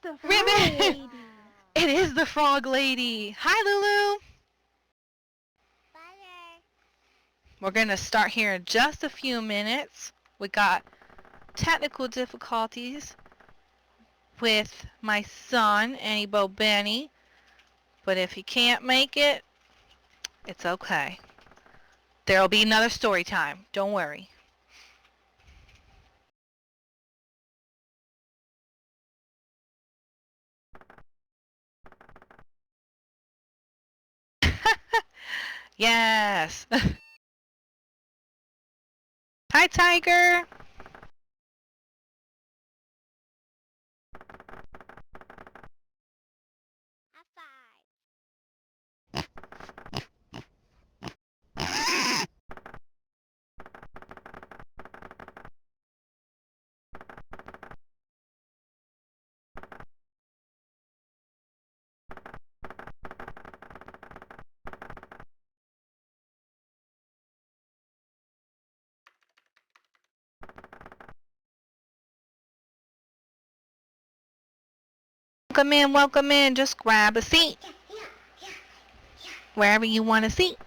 the frog Ribbon! lady. It is the Frog Lady. Hi, Lulu. We're going to start here in just a few minutes. We got technical difficulties with my son, Enny Benny. But if he can't make it, it's okay. There'll be another story time. Don't worry. Yes. Hi, Tiger. Welcome in, welcome in. Just grab a seat. Wherever you want to sit.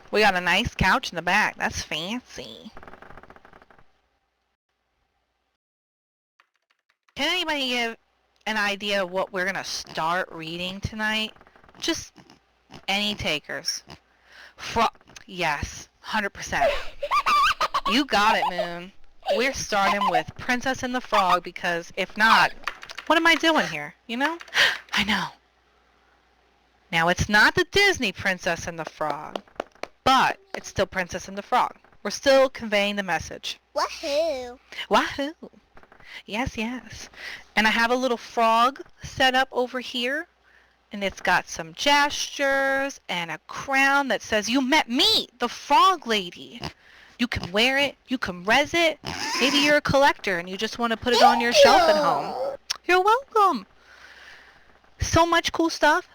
We got a nice couch in the back. That's fancy. Can anybody give an idea of what we're going to start reading tonight? Just any takers. Yes, 100%. You got it, Moon. We're starting with Princess and the Frog because if not, what am I doing here? You know? I know. Now, it's not the Disney Princess and the Frog, but it's still Princess and the Frog. We're still conveying the message. Wahoo! Wahoo! Yes, yes. And I have a little frog set up over here, and it's got some gestures and a crown that says, "You met me, the Frog Lady." You can wear it, you can res it. Maybe you're a collector and you just want to put it on your shelf at home. You're welcome. So much cool stuff.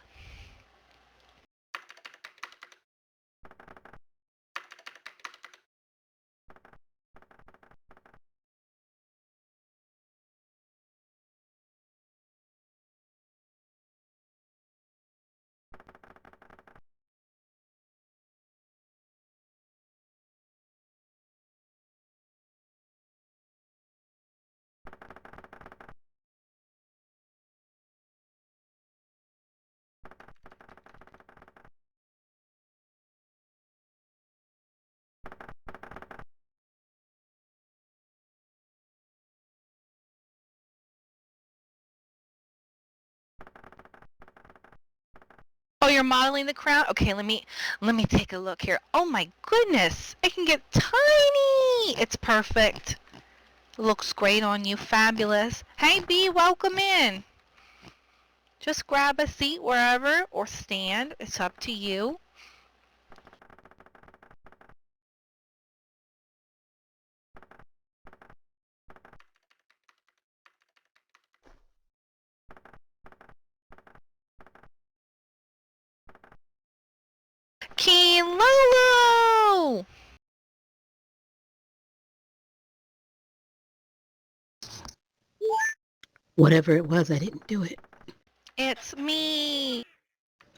Oh, you're modeling the crown? Okay, let me take a look here. Oh my goodness, I can get tiny. It's perfect. Looks great on you. Fabulous. Hey, B, welcome in. Just grab a seat wherever or stand. It's up to you. Lulu! Whatever it was, I didn't do it. It's me.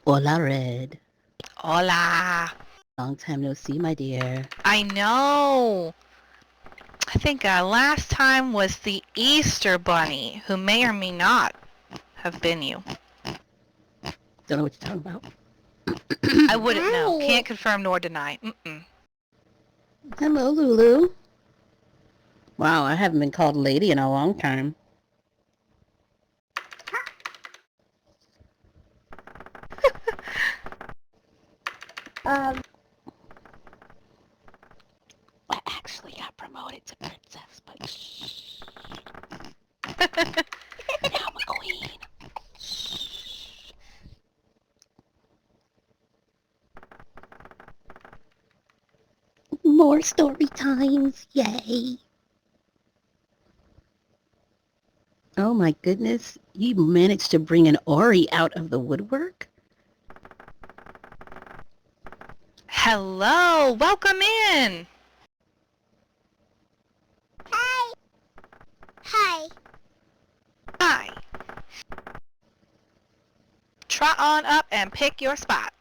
Hola, Red. Hola. Long time no see, my dear. I know. I think last time was the Easter Bunny, who may or may not have been you. Don't know what you're talking about. I wouldn't know. Can't confirm nor deny. Hello, Lulu. Wow, I haven't been called lady in a long time. I actually got promoted to princess, but shh. Now I'm a queen. Shh. More story times, yay. Oh my goodness, you managed to bring an Ori out of the woodwork? Hello, welcome in. Hi. Hi. Hi. trot on up and pick your spot.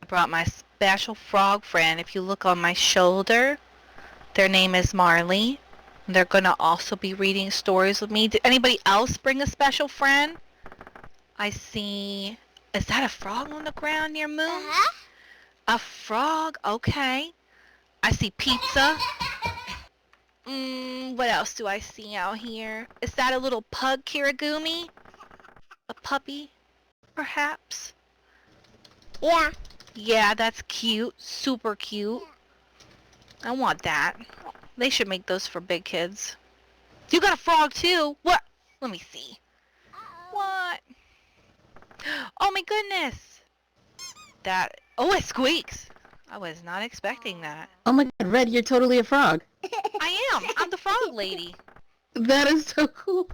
I brought my special frog friend. If you look on my shoulder, their name is Marley. They're going to also be reading stories with me. Did anybody else bring a special friend? I see... Is that a frog on the ground near Moon? Uh-huh. A frog? Okay. I see pizza. What else do I see out here? Is that a little pug kirigumi? A puppy, perhaps? Yeah. Yeah, that's cute. Super cute. I want that. They should make those for big kids. You got a frog too? What? Let me see. What? Oh my goodness. That... Oh, it squeaks. I was not expecting that. Oh my God, Red, you're totally a frog. I am. I'm the frog lady. That is so cool.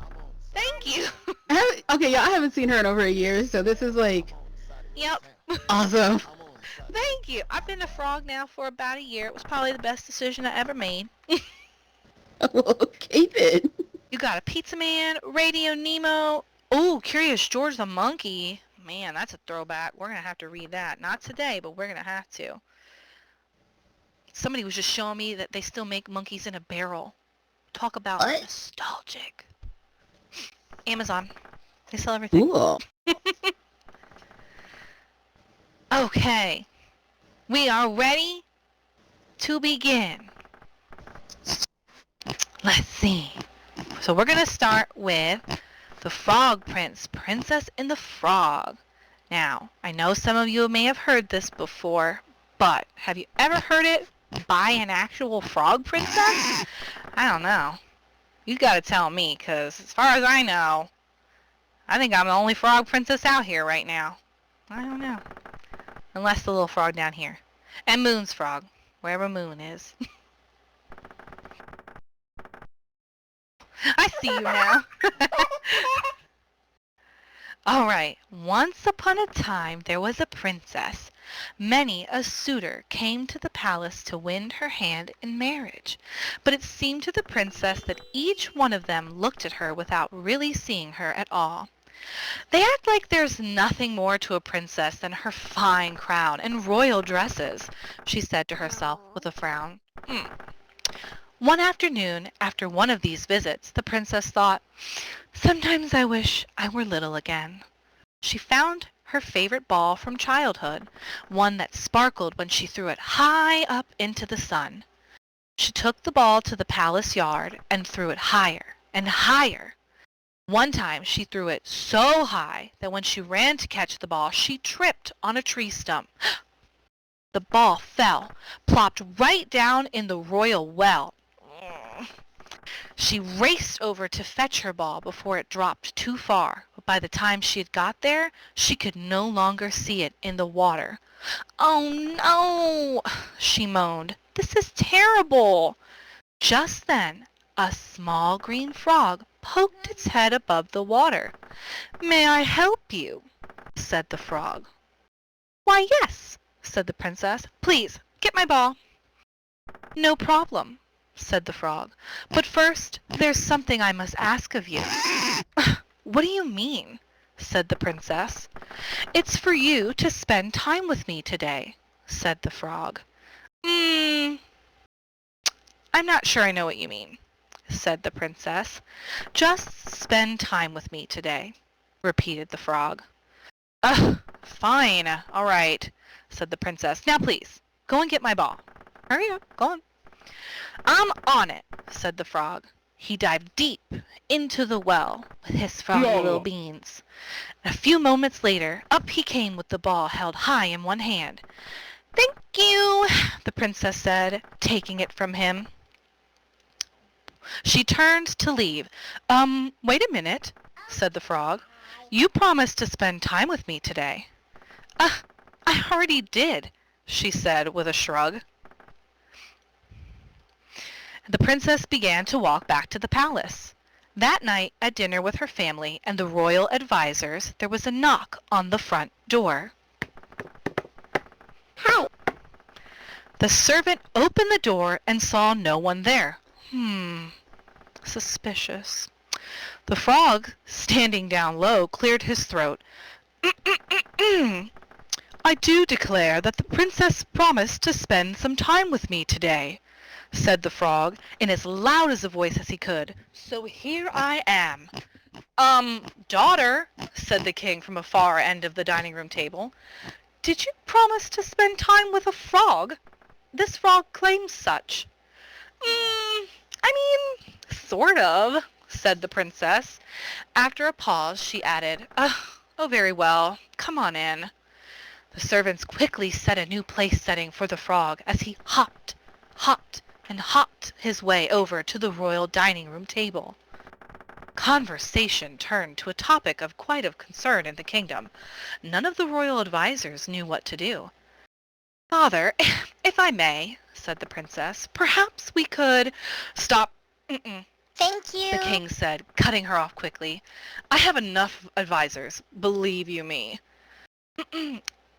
Thank you. Okay, yeah, I haven't seen her in over a year, so this is like Yep. awesome. Thank you. I've been a frog now for about a year. It was probably the best decision I ever made. Okay then. You got a Pizza Man, Radio Nemo. Oh, Curious George the Monkey. Man, that's a throwback. We're going to have to read that. Not today, but we're going to have to. Somebody was just showing me that they still make monkeys in a barrel. Talk about What? nostalgic. Amazon. They sell everything. Cool. Okay. We are ready to begin. Let's see. So we're going to start with The Frog Prince, Princess and the Frog. Now, I know some of you may have heard this before, but have you ever heard it by an actual frog princess? I don't know. You got to tell me, because as far as I know, I think I'm the only frog princess out here right now. I don't know. Unless the little frog down here. And Moon's frog, wherever Moon is. I see you now. Alright, once upon a time there was a princess. Many a suitor came to the palace to win her hand in marriage, but it seemed to the princess that each one of them looked at her without really seeing her at all. They act like there's nothing more to a princess than her fine crown and royal dresses, she said to herself with a frown. One afternoon, after one of these visits, the princess thought, "Sometimes I wish I were little again." She found her favorite ball from childhood, one that sparkled when she threw it high up into the sun. She took the ball to the palace yard and threw it higher and higher. One time she threw it so high that when she ran to catch the ball, she tripped on a tree stump. The ball fell, plopped right down in the royal well. She raced over to fetch her ball before it dropped too far, but by the time she had got there, she could no longer see it in the water. "Oh no," she moaned. "This is terrible." Just then, a small green frog poked its head above the water. "May I help you?" said the frog. "Why, yes," said the princess. "Please, get my ball." "No problem," said the frog. "But first, there's something I must ask of you." "What do you mean?" said the princess. "It's for you to spend time with me today," said the frog. I'm not sure I know what you mean," said the princess. "Just spend time with me today," repeated the frog. Fine, all right," said the princess. "Now please, go and get my ball. Hurry up, go on." "I'm on it," said the frog. He dived deep into the well with his froggy little beans. A few moments later, up he came with the ball held high in one hand. "Thank you," the princess said, taking it from him. She turned to leave. Wait a minute," said the frog. "You promised to spend time with me today." I already did," she said with a shrug. The princess began to walk back to the palace. That night, at dinner with her family and the royal advisors, there was a knock on the front door. Hi. The servant opened the door and saw no one there. Suspicious. The frog, standing down low, cleared his throat. I do declare that the princess promised to spend some time with me today, said the frog in as loud as a voice as he could. So here I am. Daughter, said the king from a far end of the dining room table, did you promise to spend time with a frog? This frog claims such. Sort of, said the princess. After a pause, she added, Oh, very well. Come on in. The servants quickly set a new place setting for the frog as he hopped, and hopped his way over to the royal dining room table. Conversation turned to a topic of quite of concern in the kingdom. None of the royal advisors knew what to do. Father, if I may, said the princess, perhaps we could... Stop. Thank you. The king said, cutting her off quickly. I have enough advisors, believe you me.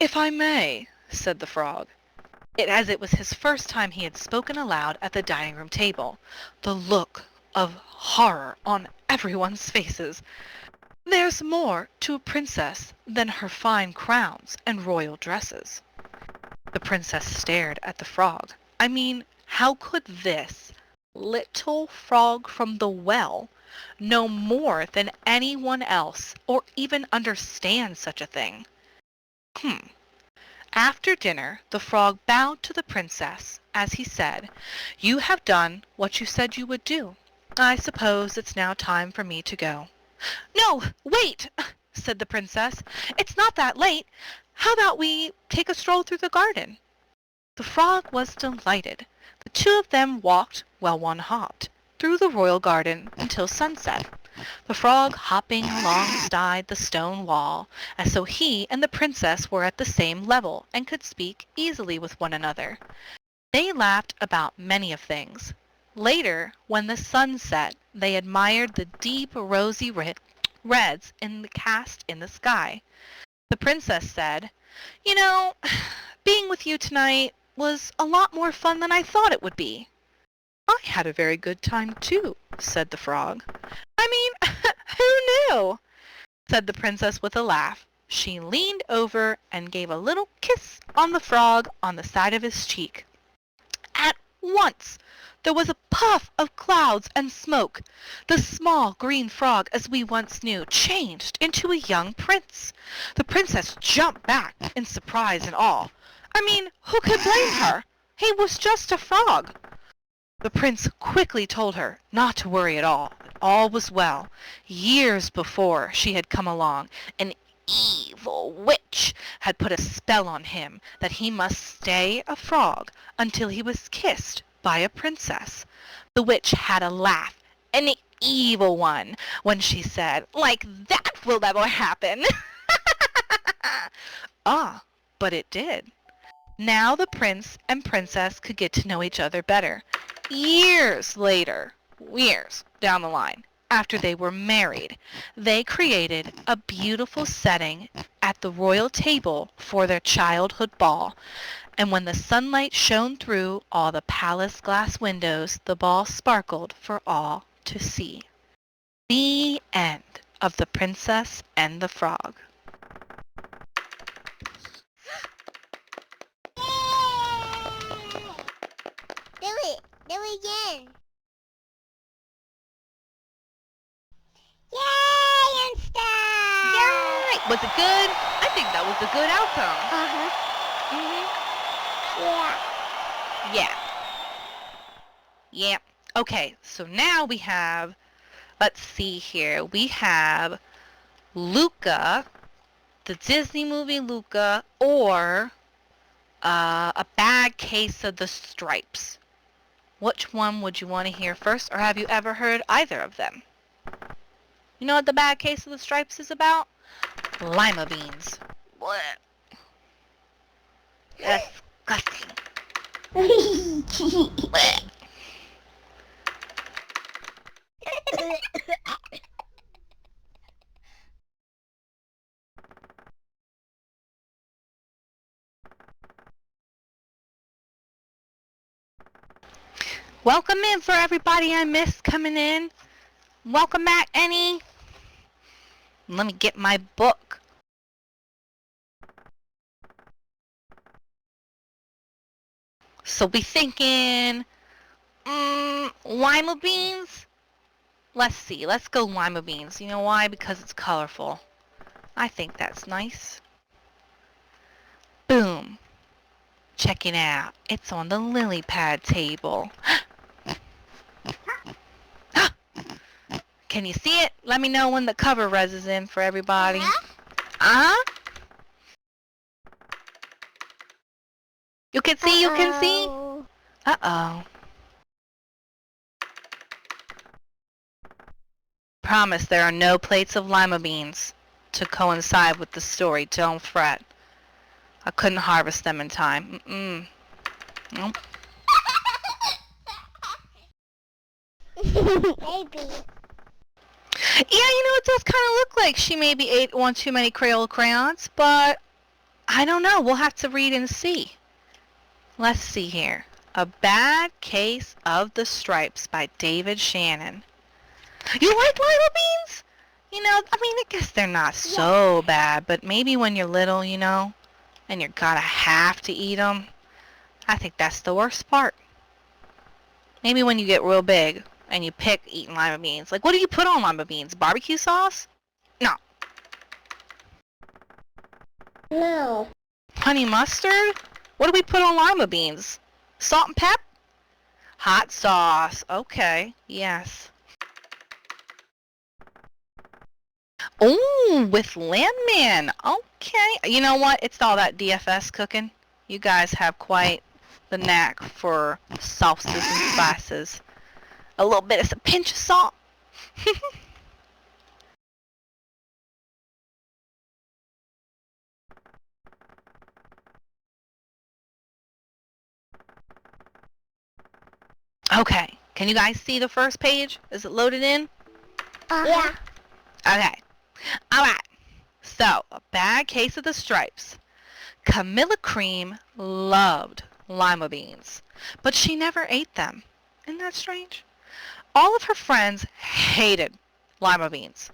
If I may, said the frog. As it was his first time he had spoken aloud at the dining room table, the look of horror on everyone's faces. There's more to a princess than her fine crowns and royal dresses. The princess stared at the frog. How could this little frog from the well know more than anyone else or even understand such a thing? After dinner, the frog bowed to the princess as he said, You have done what you said you would do. I suppose it's now time for me to go. No, wait, said the princess. It's not that late. How about we take a stroll through the garden? The frog was delighted. The two of them walked, while one hopped, through the royal garden until sunset. The frog hopping alongside the stone wall, as so he and the princess were at the same level and could speak easily with one another. They laughed about many of things. Later, when the sun set, they admired the deep rosy reds cast in the sky. The princess said, being with you tonight was a lot more fun than I thought it would be. I had a very good time too, said the frog. Who knew? Said the princess with a laugh. She leaned over and gave a little kiss on the frog on the side of his cheek. At once there was a puff of clouds and smoke. The small green frog, as we once knew, changed into a young prince. The princess jumped back in surprise and awe. Who could blame her? He was just a frog. The prince quickly told her not to worry at all, that all was well. Years before she had come along, an evil witch had put a spell on him that he must stay a frog until he was kissed by a princess. The witch had a laugh, an evil one, when she said, Like that will never happen. But it did. Now the prince and princess could get to know each other better. Years later, years down the line, after they were married, they created a beautiful setting at the royal table for their childhood ball. And when the sunlight shone through all the palace glass windows, the ball sparkled for all to see. The end of The Princess and the Frog. Do it again. Yay and stuff. Yay! Was it good? I think that was a good outcome. Yeah. Okay, so now we have, let's see here, we have Luca, the Disney movie Luca, or A Bad Case of the Stripes. Which one would you want to hear first, or have you ever heard either of them? You know what The Bad Case of the Stripes is about? Lima beans. What? Disgusting. Blech. Welcome in for everybody I missed coming in. Welcome back, Enny. Let me get my book. So we thinking, lima beans? Let's see, let's go lima beans. You know why? Because it's colorful. I think that's nice. Boom. Check it out. It's on the lily pad table. Can you see it? Let me know when the cover res is in for everybody. Uh-huh. You can see, you can see. Uh-oh. Promise there are no plates of lima beans to coincide with the story. Don't fret. I couldn't harvest them in time. Nope. Maybe. Yeah, it does kind of look like she maybe ate one too many Crayola crayons, but I don't know. We'll have to read and see. Let's see here. A Bad Case of the Stripes by David Shannon. You like lima beans? I guess they're not so bad, but maybe when you're little, and you're gonna have to eat them, I think that's the worst part. Maybe when you get real big and you pick eating lima beans. Like, what do you put on lima beans? Barbecue sauce? No. No. Honey mustard? What do we put on lima beans? Salt and pep? Hot sauce. Okay. Yes. Ooh, with lemon. Okay. You know what? It's all that DFS cooking. You guys have quite the knack for sauces and spices. A little bit of a pinch of salt. Okay. Can you guys see the first page? Is it loaded in? Yeah. Okay. Alright. So, A Bad Case of the Stripes. Camilla Cream loved lima beans, but she never ate them. Isn't that strange? All of her friends hated lima beans,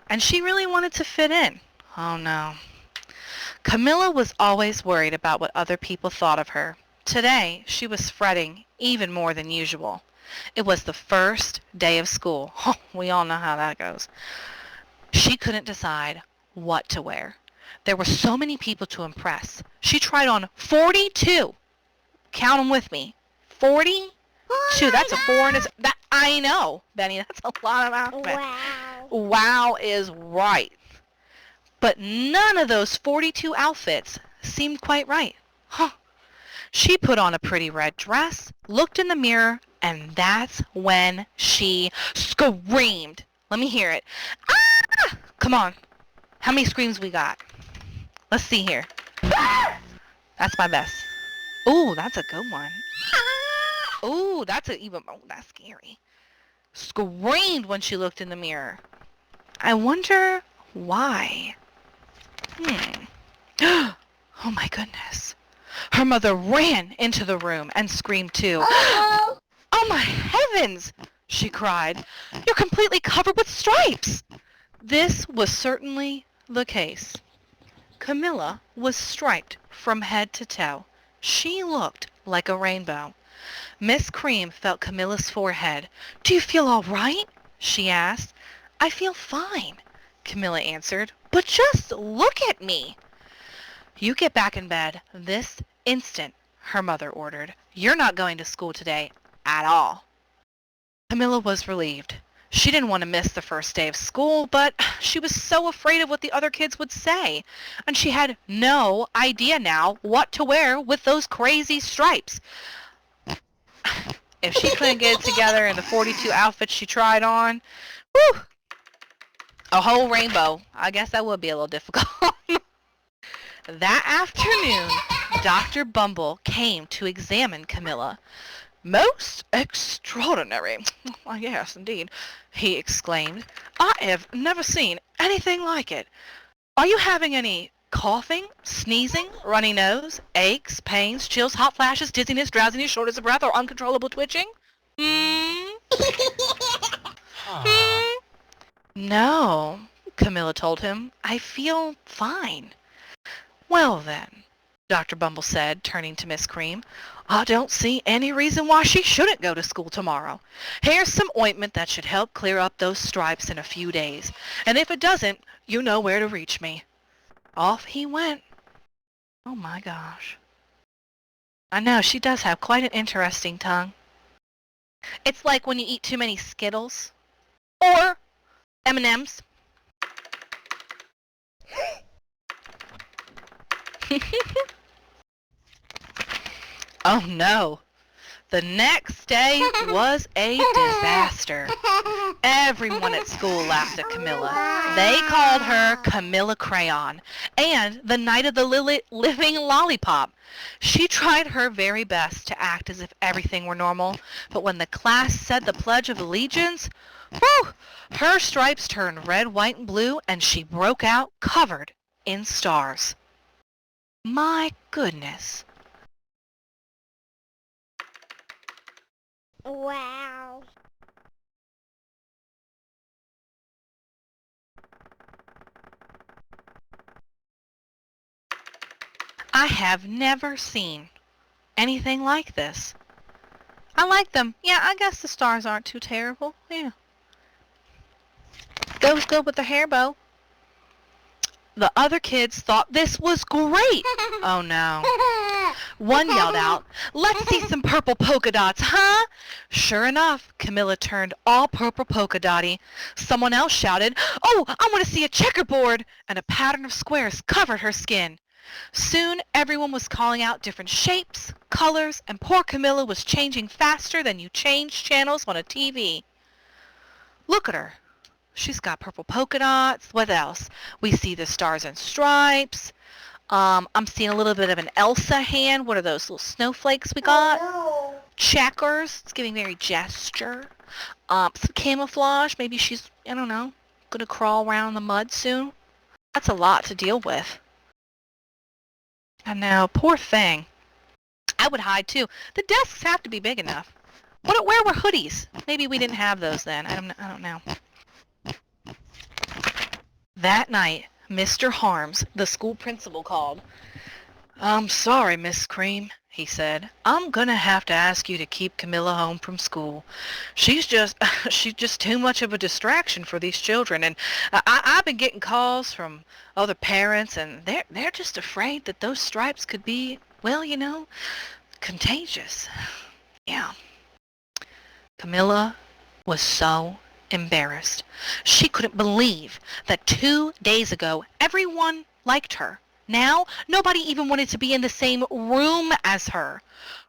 and she really wanted to fit in. Oh no. Camilla was always worried about what other people thought of her. Today, she was fretting even more than usual. It was the first day of school. Oh, we all know how that goes. She couldn't decide what to wear. There were so many people to impress. She tried on 42. Count them with me. 42. That's a 4 and that I know, Benny. That's a lot of outfits. Wow. Wow is right. But none of those 42 outfits seemed quite right. Huh. She put on a pretty red dress, looked in the mirror, and that's when she screamed. Let me hear it. Ah! Come on. How many screams we got? Let's see here. That's my best. Ooh, that's a good one. Ooh, that's that's scary. Screamed when she looked in the mirror. I wonder why. Oh my goodness. Her mother ran into the room and screamed too. Oh. Oh my heavens, she cried. You're completely covered with stripes. This was certainly the case. Camilla was striped from head to toe. She looked like a rainbow. Miss Cream felt Camilla's forehead. Do you feel all right? She asked. I feel fine, Camilla answered. But just look at me. You get back in bed this instant, her mother ordered. You're not going to school today at all. Camilla was relieved. She didn't want to miss the first day of school, but she was so afraid of what the other kids would say. And she had no idea now what to wear with those crazy stripes. If she couldn't get it together in the 42 outfits she tried on, whew, a whole rainbow, I guess that would be a little difficult. That afternoon, Dr. Bumble came to examine Camilla. Most extraordinary. Yes, indeed, he exclaimed. I have never seen anything like it. Are you having any coughing, sneezing, runny nose, aches, pains, chills, hot flashes, dizziness, drowsiness, shortness of breath, or uncontrollable twitching? Hmm? Hmm? No, Camilla told him. I feel fine. Well then, Dr. Bumble said, turning to Miss Cream, I don't see any reason why she shouldn't go to school tomorrow. Here's some ointment that should help clear up those stripes in a few days. And if it doesn't, you know where to reach me. Off he went. Oh my gosh. I know, she does have quite an interesting tongue. It's like when you eat too many Skittles. Or M&Ms. Oh no. The next day was a disaster. Everyone at school laughed at Camilla. They called her Camilla Crayon and the Night of the Living Lollipop. She tried her very best to act as if everything were normal, but when the class said the Pledge of Allegiance, whew, her stripes turned red, white, and blue, and she broke out covered in stars. My goodness. Wow. I have never seen anything like this. I like them. Yeah, I guess the stars aren't too terrible. Yeah. Goes good with the hair bow. The other kids thought this was great. Oh no. One yelled out, let's see some purple polka dots, huh? Sure enough, Camilla turned all purple polka dotty. Someone else shouted, oh, I want to see a checkerboard, and a pattern of squares covered her skin. Soon everyone was calling out different shapes, colors, and poor Camilla was changing faster than you change channels on a TV. Look at her. She's got purple polka dots. What else? We see the stars and stripes. I'm seeing a little bit of an Elsa hand. What are those little snowflakes we got? Oh, Checkers. It's giving very gesture. Some camouflage. Maybe she's, I don't know, going to crawl around in the mud soon. That's a lot to deal with. I know. Poor thing. I would hide too. The desks have to be big enough. Where were hoodies? Maybe we didn't have those then. I don't know. That night, Mr. Harms, the school principal, called. I'm sorry, Miss Cream, he said. I'm gonna have to ask you to keep Camilla home from school. She's just too much of a distraction for these children, and I've been getting calls from other parents, and they're just afraid that those stripes could be, well, you know, contagious. Yeah. Camilla was so embarrassed. She couldn't believe that 2 days ago everyone liked her. Now nobody even wanted to be in the same room as her.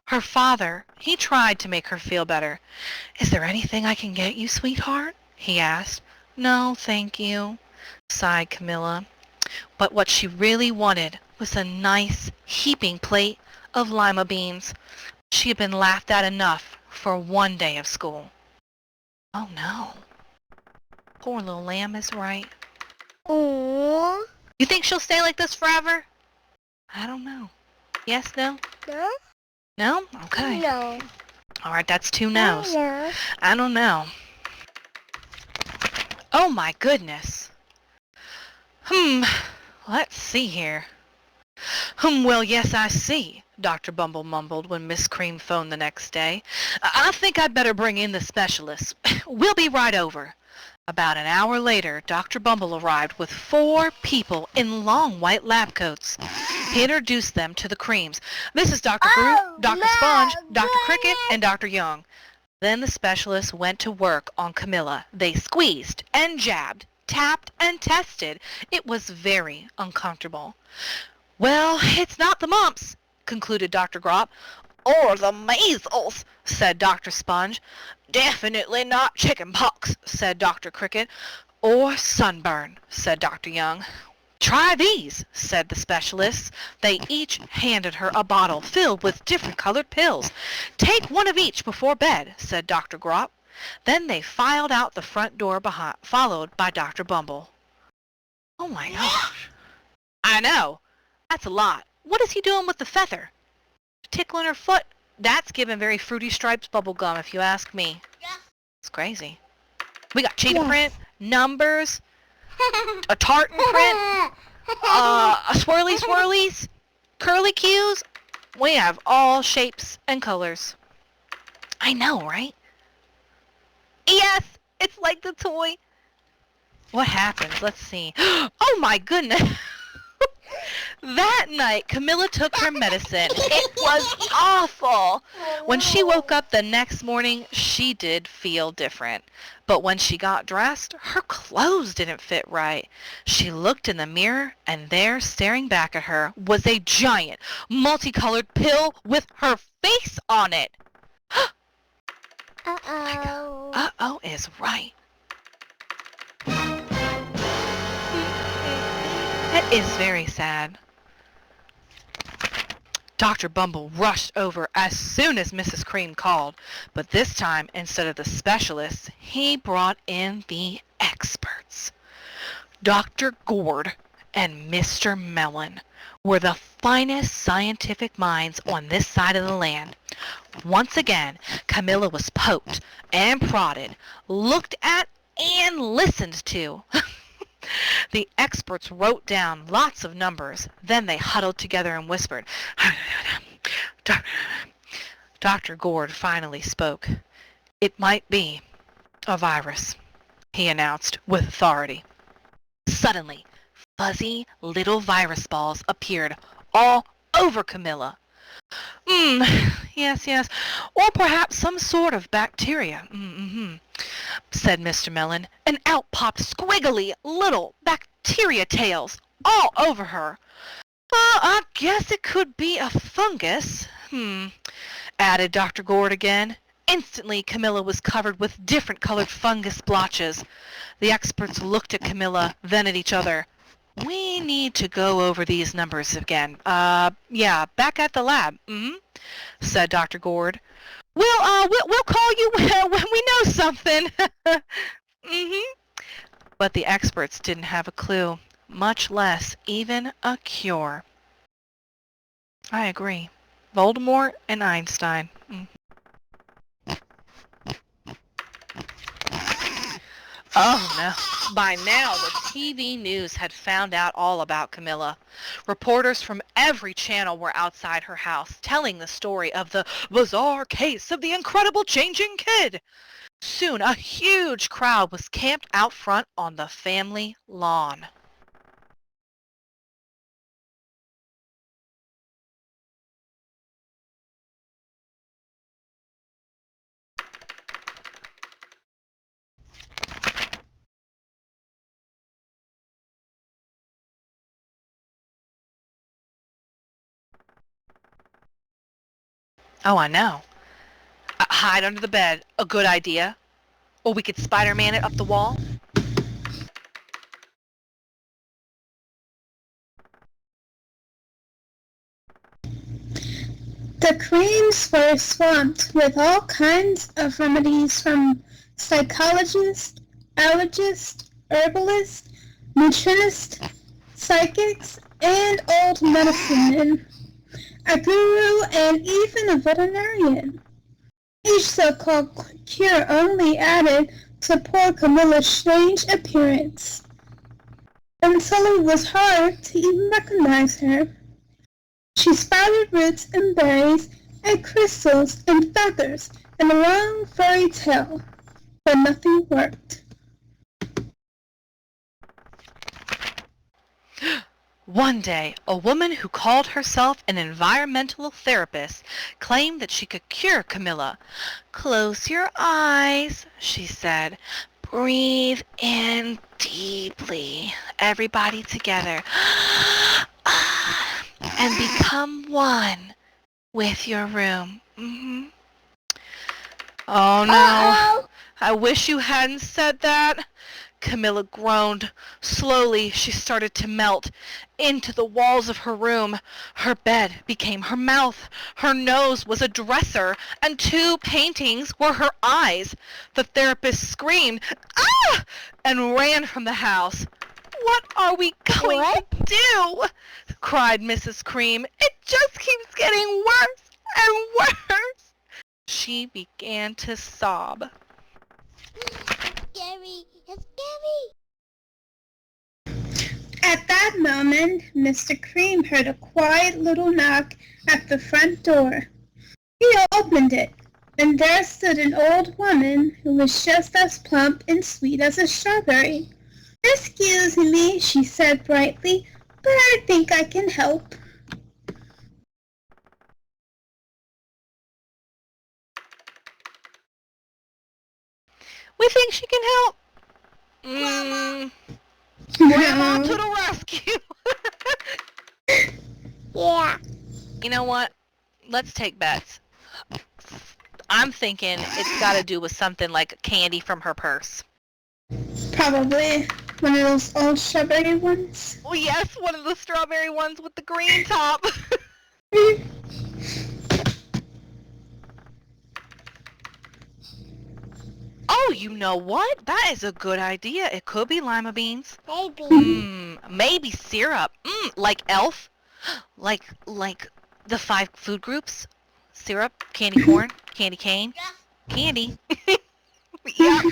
Her father, he tried to make her feel better. Is there anything I can get you, sweetheart? He asked. No, thank you, sighed Camilla. But what she really wanted was a nice heaping plate of lima beans. She had been laughed at enough for one day of school. Oh no. Poor little lamb is right. Aww. You think she'll stay like this forever? I don't know. Yes, no? No? No? Okay. No. Alright, that's 2 no's. No. I don't know. Oh my goodness. Let's see here. Well, yes, I see, Dr. Bumble mumbled when Miss Cream phoned the next day. I think I'd better bring in the specialist. We'll be right over. About an hour later, Dr. Bumble arrived with 4 people in long white lab coats. He introduced them to the Creams. This is Dr. Groot, Dr. Sponge, Dr. Cricket, and Dr. Young. Then the specialist went to work on Camilla. They squeezed and jabbed, tapped and tested. It was very uncomfortable. Well, it's not the mumps, concluded Dr. Grop. Or the measles, said Dr. Sponge. Definitely not chicken pox, said Dr. Cricket. Or sunburn, said Dr. Young. Try these, said the specialists. They each handed her a bottle filled with different colored pills. Take one of each before bed, said Dr. Grop. Then they filed out the front door behind, followed by Dr. Bumble. Oh my gosh. I know. That's a lot. What is he doing with the feather? Tickling her foot? That's giving very Fruity Stripes bubble gum, if you ask me. Yes. It's crazy. We got cheetah Yes. print, numbers, a tartan print, swirly swirlies, curly cues. We have all shapes and colors. I know, right? Yes, it's like the toy. What happens? Let's see. Oh my goodness. That night, Camilla took her medicine. It was awful. When she woke up the next morning, she did feel different. But when she got dressed, her clothes didn't fit right. She looked in the mirror, and there, staring back at her, was a giant, multicolored pill with her face on it. Uh-oh. Uh-oh is right. It is very sad. Dr. Bumble rushed over as soon as Mrs. Cream called, but this time, instead of the specialists, he brought in the experts. Dr. Gourd and Mr. Mellon were the finest scientific minds on this side of the land. Once again, Camilla was poked and prodded, looked at and listened to. The experts wrote down lots of numbers. Then they huddled together and whispered. Dr. Gourd finally spoke. "It might be a virus," he announced with authority. Suddenly, fuzzy little virus balls appeared all over Camilla. Yes. Or perhaps some sort of bacteria, said Mr. Mellon, and out popped squiggly little bacteria tails all over her. I guess it could be a fungus, added Dr. Gourd again. Instantly, Camilla was covered with different colored fungus blotches. The experts looked at Camilla, then at each other. "We need to go over these numbers again. Yeah, back at the lab, said Dr. Gourd. We'll call you when we know something." But the experts didn't have a clue, much less even a cure. I agree. Voldemort and Einstein. Oh no. By now, the TV news had found out all about Camilla. Reporters from every channel were outside her house, telling the story of the bizarre case of the incredible changing kid. Soon, a huge crowd was camped out front on the family lawn. Oh, I know. Hide under the bed. A good idea. Or we could Spider-Man it up the wall. The Creams were swamped with all kinds of remedies from psychologists, allergists, herbalists, nutritionists, psychics, and old medicine men, a guru, and even a veterinarian. Each so-called cure only added to poor Camilla's strange appearance, until it was hard to even recognize her. She sprouted roots and berries and crystals and feathers and a long furry tail, but nothing worked. One day, a woman who called herself an environmental therapist claimed that she could cure Camilla. "Close your eyes," she said. "Breathe in deeply. Everybody together. And become one with your room." Oh no. Uh-oh. I wish you hadn't said that. Camilla groaned. Slowly, she started to melt into the walls of her room. Her bed became her mouth. Her nose was a dresser, and 2 paintings were her eyes. The therapist screamed, "Ah!" and ran from the house. "What are we going to do?" cried Mrs. Cream. "It just keeps getting worse and worse. She began to sob. Scary. It's scary. At that moment, Mr. Cream heard a quiet little knock at the front door. He opened it, and there stood an old woman who was just as plump and sweet as a strawberry. "Excuse me," she said brightly, "but I think I can help." We think she can help. Grandma to the rescue. Yeah. You know what? Let's take bets. I'm thinking it's got to do with something like candy from her purse. Probably one of those old strawberry ones. Oh yes, one of the strawberry ones with the green top. Oh, you know what? That is a good idea. It could be lima beans. Maybe. Maybe syrup. Like Elf. Like the 5 food groups. Syrup, candy corn, candy cane, candy. Yep.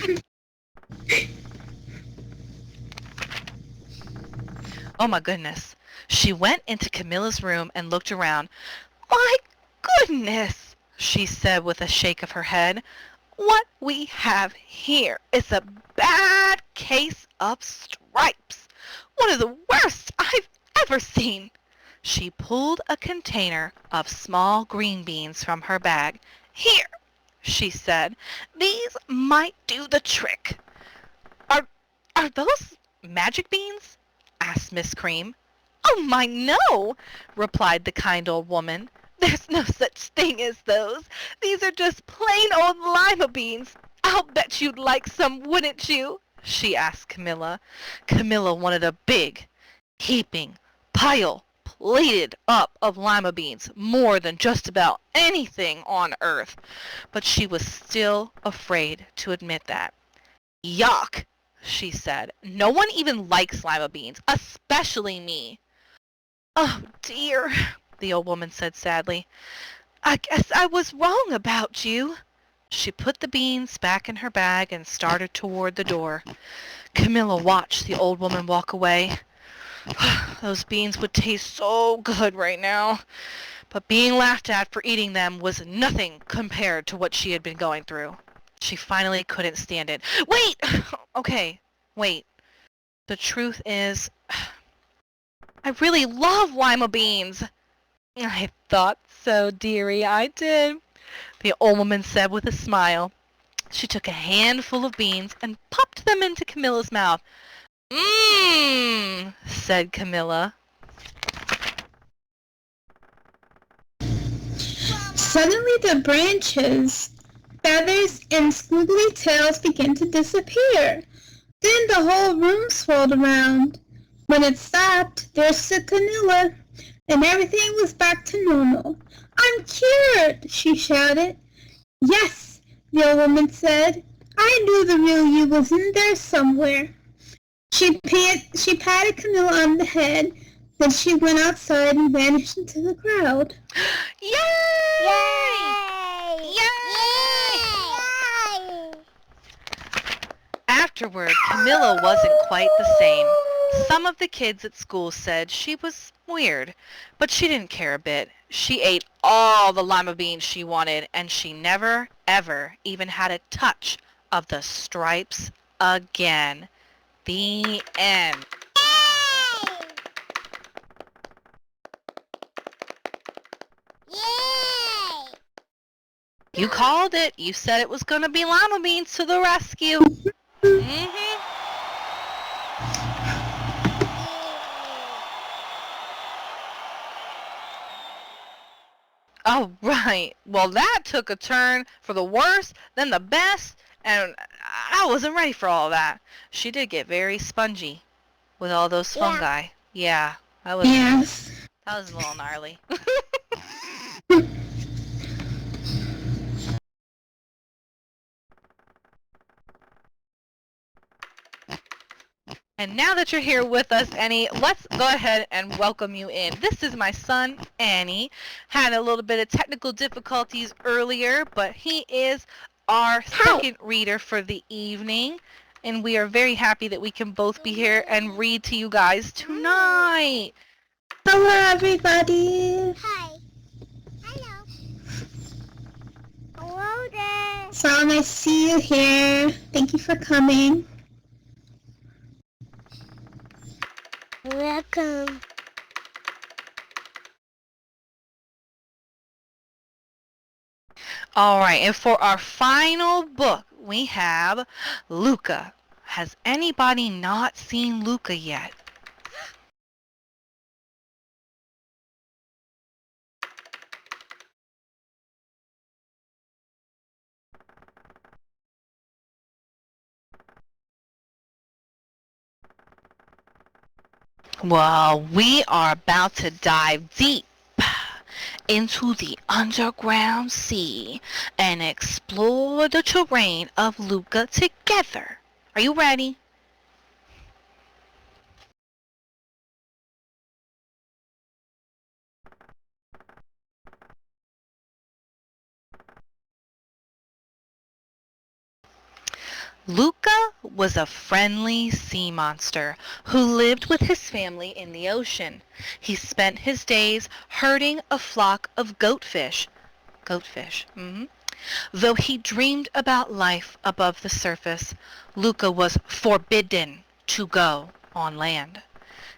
Oh my goodness. She went into Camilla's room and looked around. My goodness, she said with a shake of her head. What we have here is a bad case of stripes. One of the worst I've ever seen. She pulled a container of small green beans from her bag. Here, she said, these might do the trick. Are those magic beans? Asked Miss Cream. Oh my no, replied the kind old woman. There's no such thing as those. These are just plain old lima beans. I'll bet you'd like some, wouldn't you? She asked Camilla. Camilla wanted a big, heaping pile plated up of lima beans, more than just about anything on earth. But she was still afraid to admit that. Yuck, she said. No one even likes lima beans, especially me. Oh dear, the old woman said sadly. I guess I was wrong about you. She put the beans back in her bag and started toward the door. Camilla watched the old woman walk away. Those beans would taste so good right now. But being laughed at for eating them was nothing compared to what she had been going through. She finally couldn't stand it. Wait! Okay, wait. The truth is, I really love lima beans. I thought so, dearie, I did, the old woman said with a smile. She took a handful of beans and popped them into Camilla's mouth. Mmm, said Camilla. Suddenly the branches, feathers, and squiggly tails began to disappear. Then the whole room swirled around. When it stopped, there stood Camilla, and everything was back to normal. "I'm cured!" she shouted. "Yes," the old woman said. "I knew the real you was in there somewhere." She patted Camilla on the head, then she went outside and vanished into the crowd. Yay! Yay! Yay! Yay! Afterward, Camilla wasn't quite the same. Some of the kids at school said she was weird, but she didn't care a bit. She ate all the lima beans she wanted, and she never, ever even had a touch of the stripes again. The end. Yay! You called it. You said it was going to be lima beans to the rescue. Mm-hmm. Oh, right. Well, that took a turn for the worse, then the best, and I wasn't ready for all that. She did get very spongy with all those Yeah. fungi. Yeah, that Yes. was a little gnarly. And now that you're here with us, Enny, let's go ahead and welcome you in. This is my son, Enny. Had a little bit of technical difficulties earlier, but he is our second reader for the evening. And we are very happy that we can both be here and read to you guys tonight. Hello, everybody. Hi. Hello. Hello there. So nice to see you here. Thank you for coming. Welcome. All right, and for our final book, we have Luca. Has anybody not seen Luca yet? Well, we are about to dive deep into the underground sea and explore the terrain of Luca together. Are you ready? Luca was a friendly sea monster who lived with his family in the ocean. He spent his days herding a flock of goatfish. Though he dreamed about life above the surface, Luca was forbidden to go on land.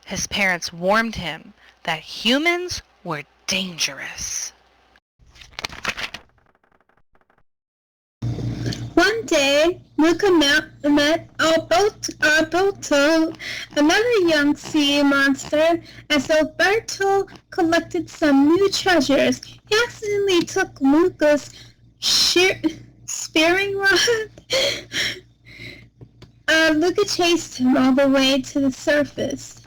His parents warned him that humans were dangerous. One day, Luca met Alberto, another young sea monster. As Alberto collected some new treasures, he accidentally took Luca's spearing rod. Luca chased him all the way to the surface.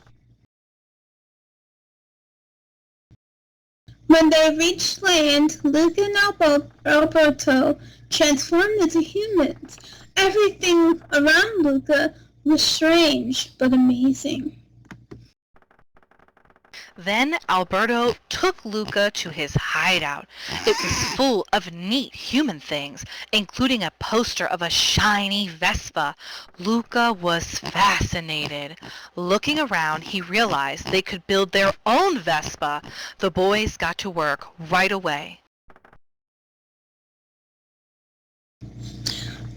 When they reached land, Luca and Alberto transformed into humans. Everything around Luca was strange but amazing. Then Alberto took Luca to his hideout. It was full of neat human things, including a poster of a shiny Vespa. Luca was fascinated. Looking around, he realized they could build their own Vespa. The boys got to work right away.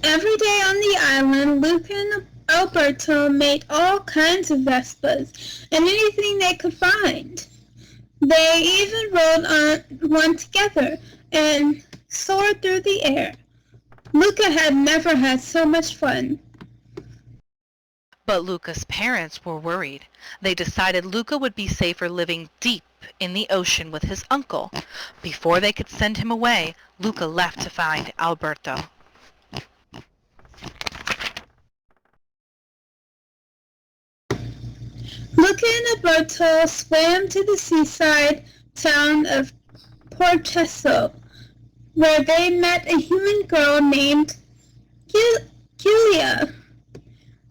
Every day on the island, Luca and Alberto made all kinds of Vespas and anything they could find. They even rode on one together and soared through the air. Luca had never had so much fun. But Luca's parents were worried. They decided Luca would be safer living deep in the ocean with his uncle. Before they could send him away, Luca left to find Alberto. Luca and Alberto swam to the seaside town of Porteso, where they met a human girl named Giulia.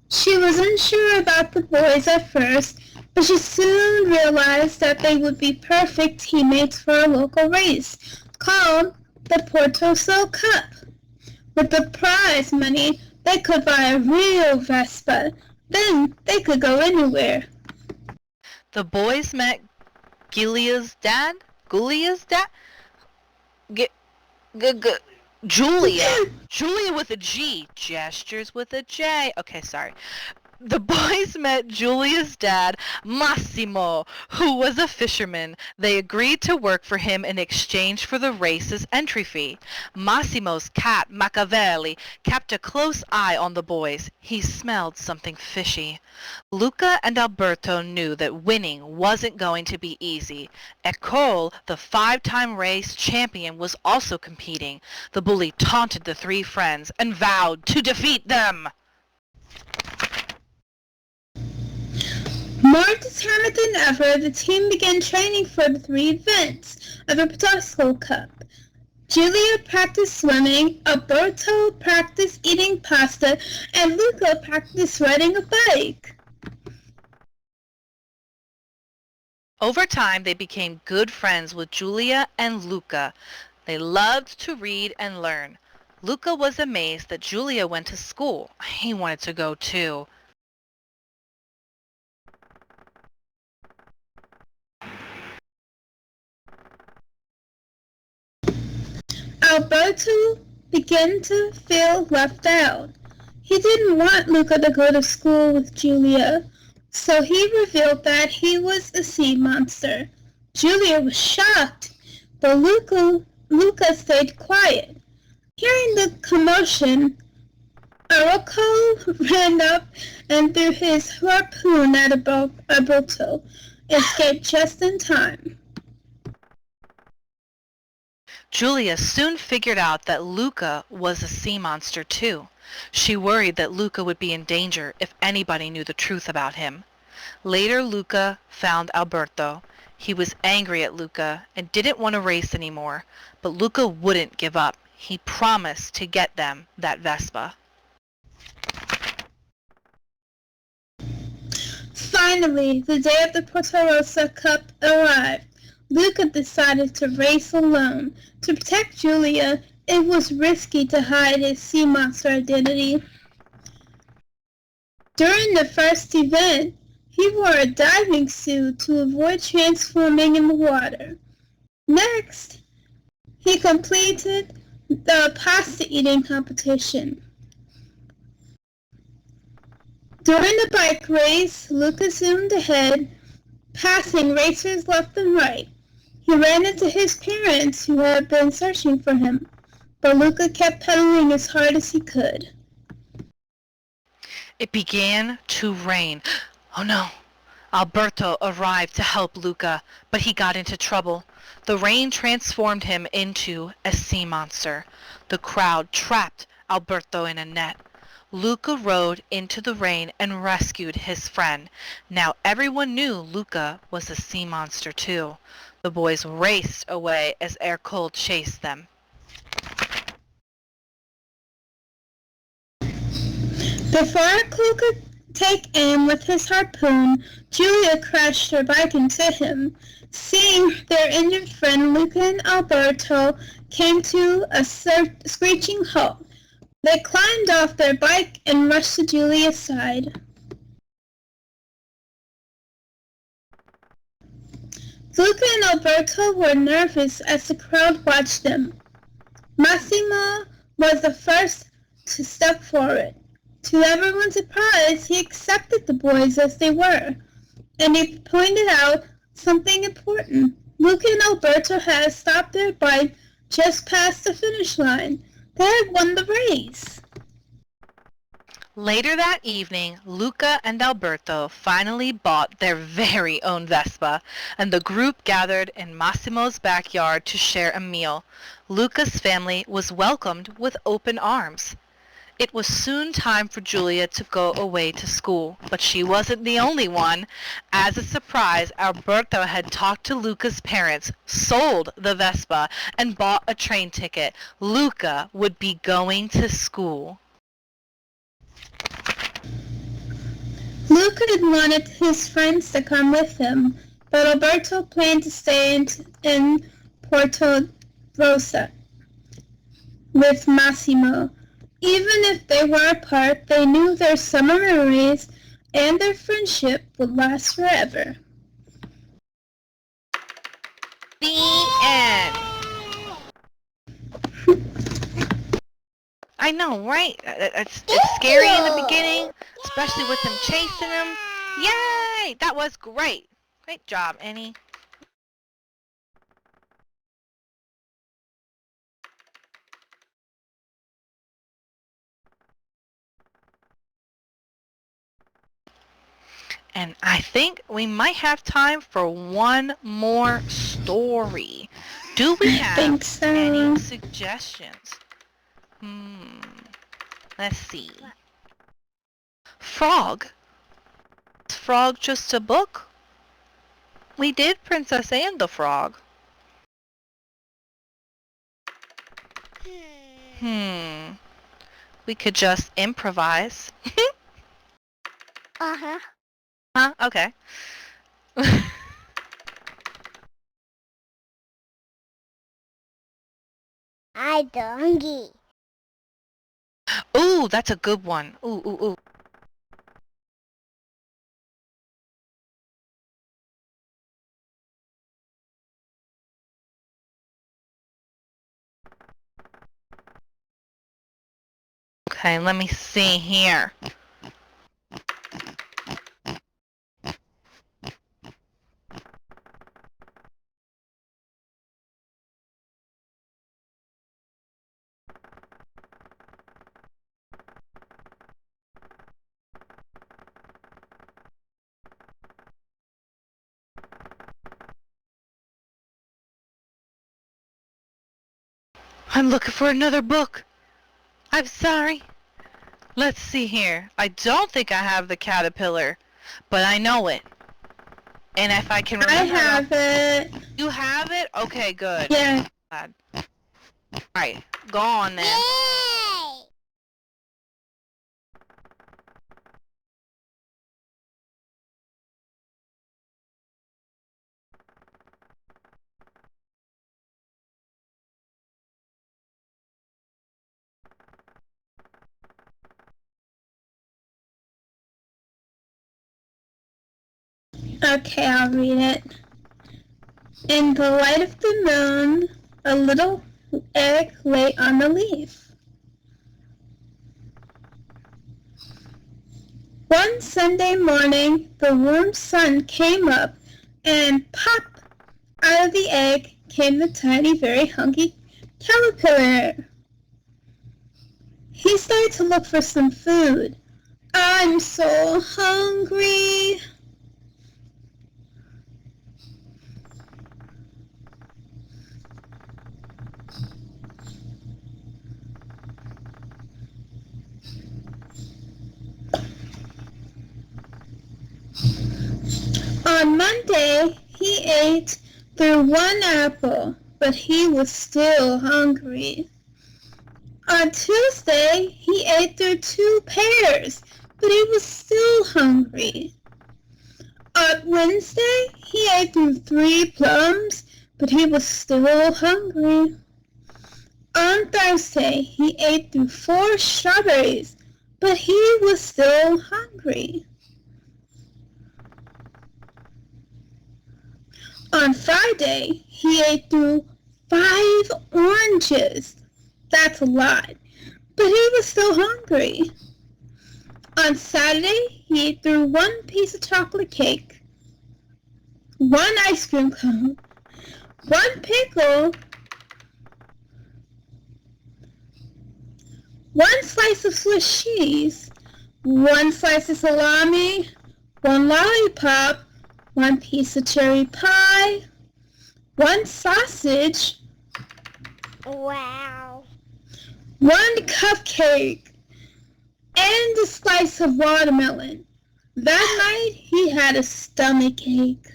She was unsure about the boys at first, but she soon realized that they would be perfect teammates for a local race called the Porteso Cup. With the prize money, they could buy a real Vespa. Then they could go anywhere. The boys met Julia's dad? Julia with a G. Gestures with a J. Okay, sorry. The boys met Julia's dad, Massimo, who was a fisherman. They agreed to work for him in exchange for the race's entry fee. Massimo's cat, Machiavelli, kept a close eye on the boys. He smelled something fishy. Luca and Alberto knew that winning wasn't going to be easy. Carle, the 5-time race champion, was also competing. The bully taunted the three friends and vowed to defeat them. More determined than ever, the team began training for the 3 events of the Porteso Cup. Julia practiced swimming, Alberto practiced eating pasta, and Luca practiced riding a bike. Over time, they became good friends with Julia and Luca. They loved to read and learn. Luca was amazed that Julia went to school. He wanted to go too. Alberto began to feel left out. He didn't want Luca to go to school with Julia, so he revealed that he was a sea monster. Julia was shocked, but Luca stayed quiet. Hearing the commotion, Arauco ran up and threw his harpoon at Alberto, escaped just in time. Julia soon figured out that Luca was a sea monster too. She worried that Luca would be in danger if anybody knew the truth about him. Later, Luca found Alberto. He was angry at Luca and didn't want to race anymore, but Luca wouldn't give up. He promised to get them that Vespa. Finally, the day of the Portorosa Cup arrived. Luca decided to race alone. To protect Julia, it was risky to hide his sea monster identity. During the first event, he wore a diving suit to avoid transforming in the water. Next, he completed the pasta eating competition. During the bike race, Luca zoomed ahead, passing racers left and right. He ran into his parents, who had been searching for him, but Luca kept pedaling as hard as he could. It began to rain. Oh no! Alberto arrived to help Luca, but he got into trouble. The rain transformed him into a sea monster. The crowd trapped Alberto in a net. Luca rode into the rain and rescued his friend. Now everyone knew Luca was a sea monster too. The boys raced away as air cold chased them. Before Luca could take aim with his harpoon, Julia crashed her bike into him. Seeing their injured friend, Luca and Alberto came to a screeching halt. They climbed off their bike and rushed to Julia's side. Luca and Alberto were nervous as the crowd watched them. Massimo was the first to step forward. To everyone's surprise, he accepted the boys as they were, and he pointed out something important. Luca and Alberto had stopped their bike just past the finish line. They had won the race. Later that evening, Luca and Alberto finally bought their very own Vespa, and the group gathered in Massimo's backyard to share a meal. Luca's family was welcomed with open arms. It was soon time for Julia to go away to school, but she wasn't the only one. As a surprise, Alberto had talked to Luca's parents, sold the Vespa, and bought a train ticket. Luca would be going to school. Luca had wanted his friends to come with him, but Alberto planned to stay in Porto Rosa with Massimo. Even if they were apart, they knew their summer memories and their friendship would last forever. The end. I know, right? It's scary in the beginning, especially with him chasing him. Yay! That was great. Great job, Enny. And I think we might have time for one more story. Do we have think so. any suggestions? Let's see. Frog? Is Frog just a book? We did Princess and the Frog. We could just improvise. Uh-huh. Huh? Okay. like the hungry. Ooh, that's a good one. Ooh, ooh, ooh. Okay, let me see here. I'm looking for another book. I'm sorry. Let's see here. I don't think I have the caterpillar, but I know it. And if I can remember... I have it. You have it? Okay, good. Yeah. Glad. Alright, go on then. Yay! Okay, I'll read it. In the light of the moon, a little egg lay on the leaf. One Sunday morning, the warm sun came up, and pop! Out of the egg came the tiny, very hungry caterpillar. He started to look for some food. I'm so hungry. On Monday, he ate through one apple, but he was still hungry. On Tuesday, he ate through 2 pears, but he was still hungry. On Wednesday, he ate through 3 plums, but he was still hungry. On Thursday, he ate through 4 strawberries, but he was still hungry. On Friday, he ate through 5 oranges. That's a lot, but he was still hungry. On Saturday, he ate through 1 piece of chocolate cake, 1 ice cream cone, 1 pickle, 1 slice of Swiss cheese, 1 slice of salami, 1 lollipop, 1 piece of cherry pie, 1 sausage, Wow. 1 cupcake, and a slice of watermelon. That night, he had a stomach ache.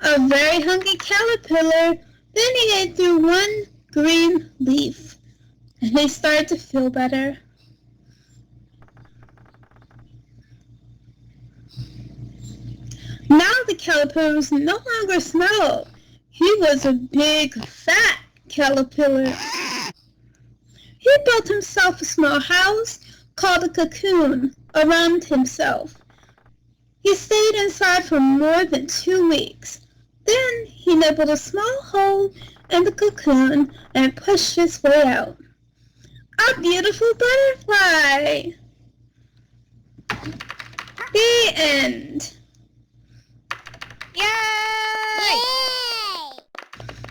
A very hungry caterpillar, then he ate through 1 green leaf, and he started to feel better. Now the caterpillar was no longer small. He was a big, fat caterpillar. He built himself a small house called a cocoon around himself. He stayed inside for more than 2 weeks. Then he nibbled a small hole in the cocoon and pushed his way out. A beautiful butterfly! The end. Yay! Yay!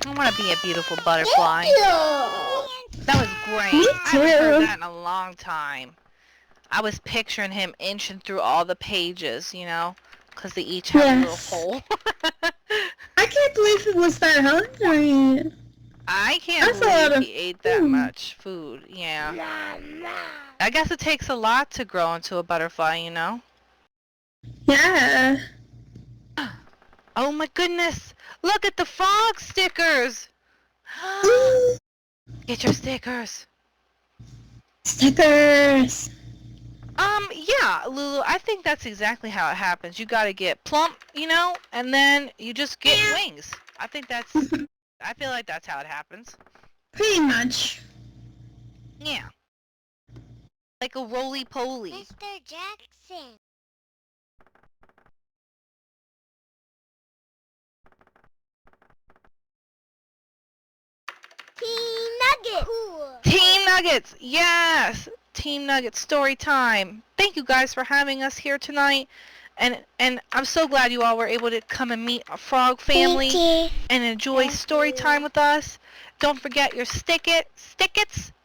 I want to be a beautiful butterfly. Thank you. That was great. Me I haven't heard too. that in a long time. I was picturing him inching through all the pages, you know, because they each have a little Yes. hole. I can't believe he was that hungry. I can't That's a lot believe of he ate that food. much food. Yeah. Mama. I guess it takes a lot to grow into a butterfly, you know? Yeah. Oh my goodness! Look at the frog stickers! Get your stickers! Stickers. Yeah, Lulu, I think that's exactly how it happens. You gotta get plump, you know, and then you just get wings. I think that's, I feel like that's how it happens. Pretty much. Yeah. Like a roly-poly. Mr. Jackson. Team Nugget. Cool. Team Nuggets, yes! Team Nuggets story time. Thank you guys for having us here tonight. And I'm so glad you all were able to come and meet our frog family and enjoy story time with us. Don't forget your stickets.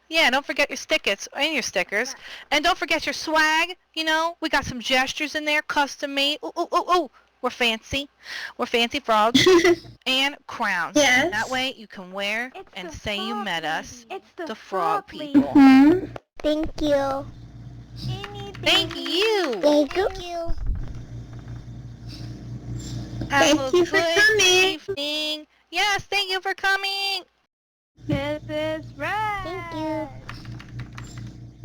Yeah, don't forget your stickets and your stickers. And don't forget your swag. You know, we got some gestures in there, custom made. Ooh. We're fancy. We're fancy frogs. And crowns. Yes. And that way you can wear and say you met us, the frog lady. people. Hmm. Thank you. Thank you. Thank you. Have Thank a you for good coming. evening. Yes, thank you for coming. Mrs. Red. Thank you.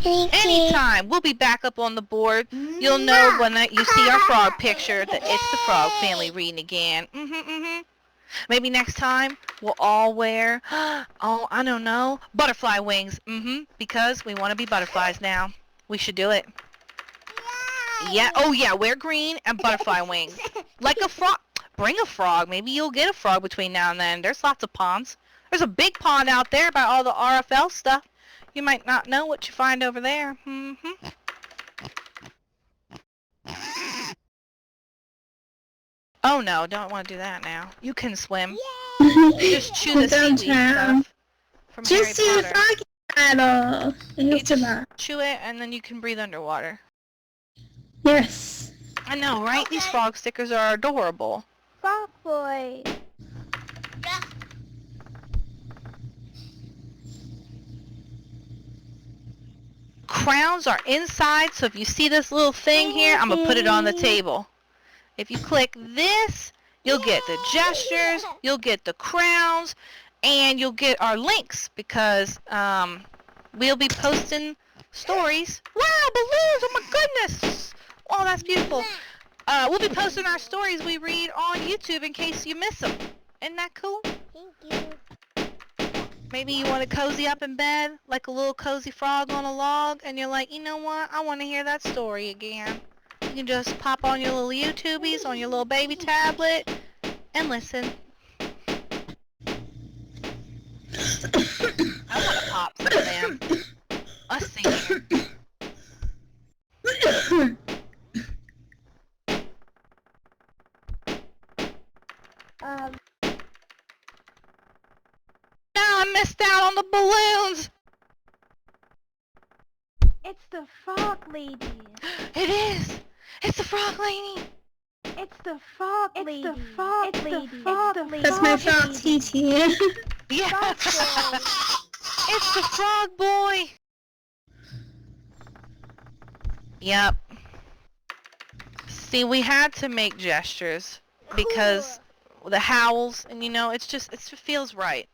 Thank you. Anytime. We'll be back up on the board. You'll know when you see our frog picture that it's the frog family reading again. Maybe next time we'll all wear, oh, I don't know, butterfly wings. Because we want to be butterflies now. We should do it. Yeah. Oh, yeah. Wear green and butterfly wings. Like a frog. Bring a frog. Maybe you'll get a frog between now and then. There's lots of ponds. There's a big pond out there by all the RFL stuff. You might not know what you find over there. Oh, no. Don't want to do that now. You can swim. Just chew the Don't seaweed drown. stuff from Just Harry see the Potter. froggy battle. You It's just about. chew it, and then you can breathe underwater. Yes. I know, right? These frog stickers are adorable. Frog boy. Crowns are inside, so if you see this little thing here, I'm going to put it on the table. If you click this, you'll get the gestures, you'll get the crowns, and you'll get our links because we'll be posting stories. Wow, balloons! Oh my goodness! Oh, that's beautiful. We'll be posting our stories we read on YouTube in case you miss them. Isn't that cool? Thank you. Maybe you want to cozy up in bed like a little cozy frog on a log, and you're like, you know what? I want to hear that story again. You can just pop on your little YouTubies on your little baby tablet and listen. I want to pop some of them. Us singing. No, I missed out on the balloons. It's the frog lady. It is. It's the frog lady. It's the frog lady. It's the frog lady. It's the frog That's my frog TT. Yeah. Frog boy. It's the frog boy. Yep. See, we had to make gestures because the howls, and you know, it just feels right.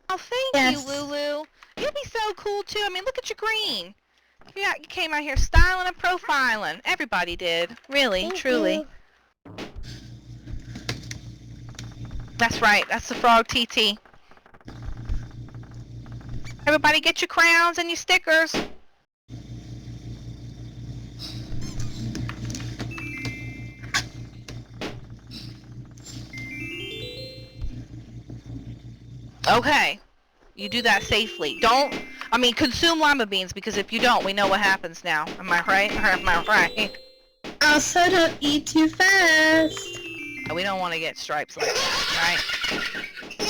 Oh, thank you, Yes. Lulu. You'd be so cool too. I mean, look at your green. Yeah, you came out here styling and profiling. Everybody did. Really, Thank truly. you. That's right. That's the frog TT. Everybody get your crowns and your stickers. Okay. You do that safely. Consume lima beans, because if you don't, we know what happens now. Am I right? Or am I right? Also, don't eat too fast. We don't want to get stripes like that, right?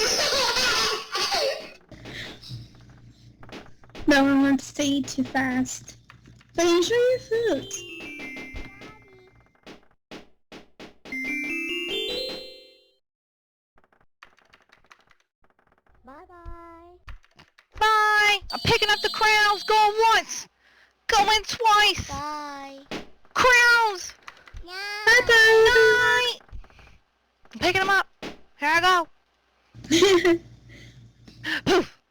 No one wants to eat too fast. But enjoy your food. Bye-bye. Bye! I'm picking up the crowns! Going once! Going twice! Bye. Crowns! Yeah. Bye-bye. Night! I'm picking them up. Here I go. Poof!